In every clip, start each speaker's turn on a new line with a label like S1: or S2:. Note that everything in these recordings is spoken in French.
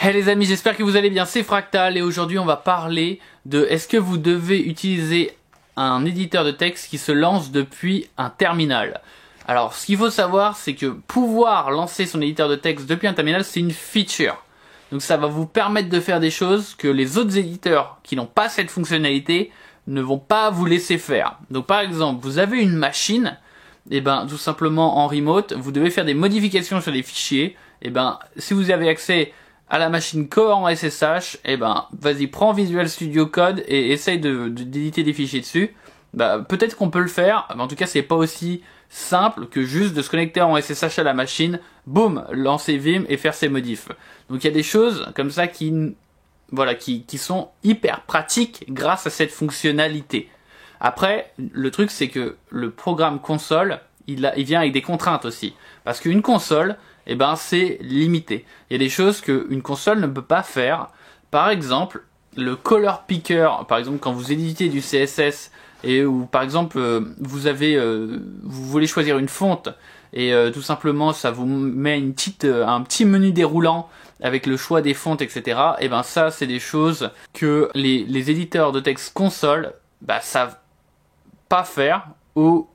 S1: Hey les amis, j'espère que vous allez bien, c'est Fractal et aujourd'hui on va parler de est-ce que vous devez utiliser un éditeur de texte qui se lance depuis un terminal. Alors ce qu'il faut savoir, c'est que pouvoir lancer son éditeur de texte depuis un terminal, c'est une feature. Donc ça va vous permettre de faire des choses que les autres éditeurs qui n'ont pas cette fonctionnalité ne vont pas vous laisser faire. Donc par exemple, vous avez une machine, et ben tout simplement en remote, vous devez faire des modifications sur les fichiers. Et ben si vous avez accès à la machine Core en SSH, et ben vas-y, prends Visual Studio Code et essaye d'éditer des fichiers dessus. Bah, peut-être qu'on peut le faire, mais en tout cas c'est pas aussi simple que juste de se connecter en SSH à la machine, boum, lancer Vim et faire ses modifs. Donc il y a des choses comme ça qui sont hyper pratiques grâce à cette fonctionnalité. Après, le truc c'est que le programme console, il vient avec des contraintes aussi. Parce qu'une console, eh ben, c'est limité. Il y a des choses qu'une console ne peut pas faire. Par exemple, le color picker, par exemple quand vous éditez du CSS, et ou par exemple vous voulez choisir une fonte, et tout simplement ça vous met un petit menu déroulant avec le choix des fontes, etc. Et ben ça c'est des choses que les éditeurs de texte console savent pas faire, ou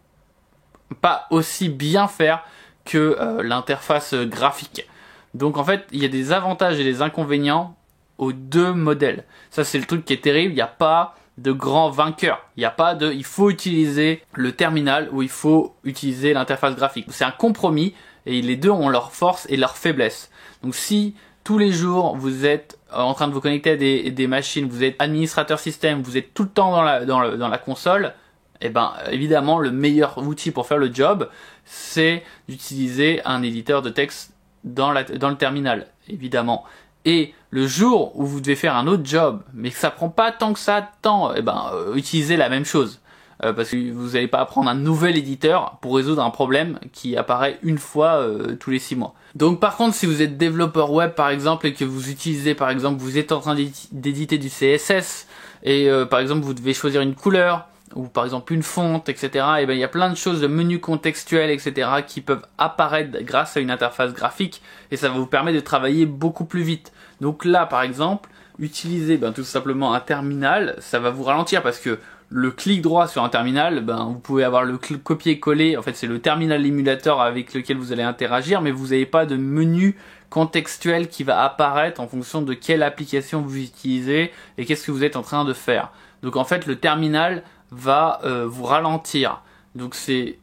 S1: pas aussi bien faire que l'interface graphique. Donc en fait il y a des avantages et des inconvénients aux deux modèles. Ça c'est le truc qui est terrible, il n'y a pas de grand vainqueur. Il n'y a pas de il faut utiliser le terminal ou il faut utiliser l'interface graphique. C'est un compromis et les deux ont leurs forces et leurs faiblesses. Donc si tous les jours vous êtes en train de vous connecter à des machines, vous êtes administrateur système, vous êtes tout le temps dans la console, et ben évidemment le meilleur outil pour faire le job c'est d'utiliser un éditeur de texte dans le terminal, évidemment. Et le jour où vous devez faire un autre job mais que ça prend pas tant que ça de temps, et ben utilisez la même chose, parce que vous n'allez pas apprendre un nouvel éditeur pour résoudre un problème qui apparaît une fois tous les 6 mois. Donc par contre si vous êtes développeur web par exemple et que vous utilisez par exemple, vous êtes en train d'éditer du CSS et par exemple vous devez choisir une couleur ou par exemple une fonte, etc. Et ben il y a plein de choses de menus contextuels, etc. qui peuvent apparaître grâce à une interface graphique et ça va vous permettre de travailler beaucoup plus vite. Donc là par exemple, utiliser tout simplement un terminal, ça va vous ralentir parce que le clic droit sur un terminal, vous pouvez avoir le copier-coller, en fait c'est le terminal émulateur avec lequel vous allez interagir, mais vous n'avez pas de menu contextuel qui va apparaître en fonction de quelle application vous utilisez et qu'est-ce que vous êtes en train de faire. Donc en fait le terminal va vous ralentir. Donc c'est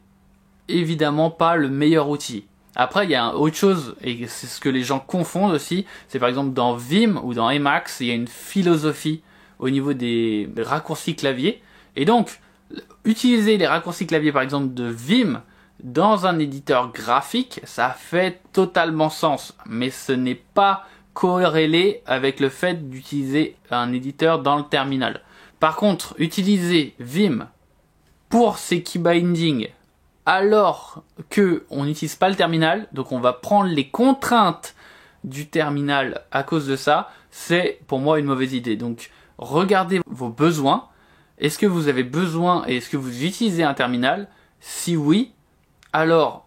S1: évidemment pas le meilleur outil. Après il y a autre chose, et c'est ce que les gens confondent aussi, c'est par exemple dans Vim ou dans Emacs, il y a une philosophie au niveau des raccourcis clavier. Et donc utiliser les raccourcis clavier par exemple de Vim dans un éditeur graphique, ça fait totalement sens, mais ce n'est pas corrélé avec le fait d'utiliser un éditeur dans le terminal. Par contre, utiliser Vim pour ses key binding alors que on n'utilise pas le terminal, donc on va prendre les contraintes du terminal à cause de ça, c'est pour moi une mauvaise idée. Donc regardez vos besoins. Est-ce que vous avez besoin et est-ce que vous utilisez un terminal? Si oui, alors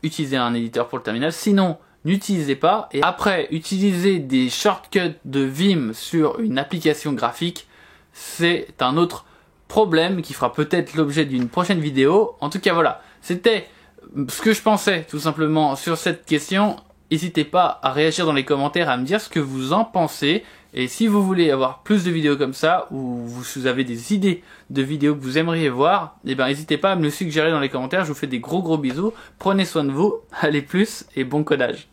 S1: utilisez un éditeur pour le terminal. Sinon, n'utilisez pas. Et après, utiliser des shortcuts de Vim sur une application graphique, c'est un autre problème qui fera peut-être l'objet d'une prochaine vidéo. En tout cas voilà, c'était ce que je pensais tout simplement sur cette question. N'hésitez pas à réagir dans les commentaires, à me dire ce que vous en pensez. Et si vous voulez avoir plus de vidéos comme ça, ou vous avez des idées de vidéos que vous aimeriez voir, n'hésitez pas à me le suggérer dans les commentaires. Je vous fais des gros bisous, prenez soin de vous, allez plus et bon codage.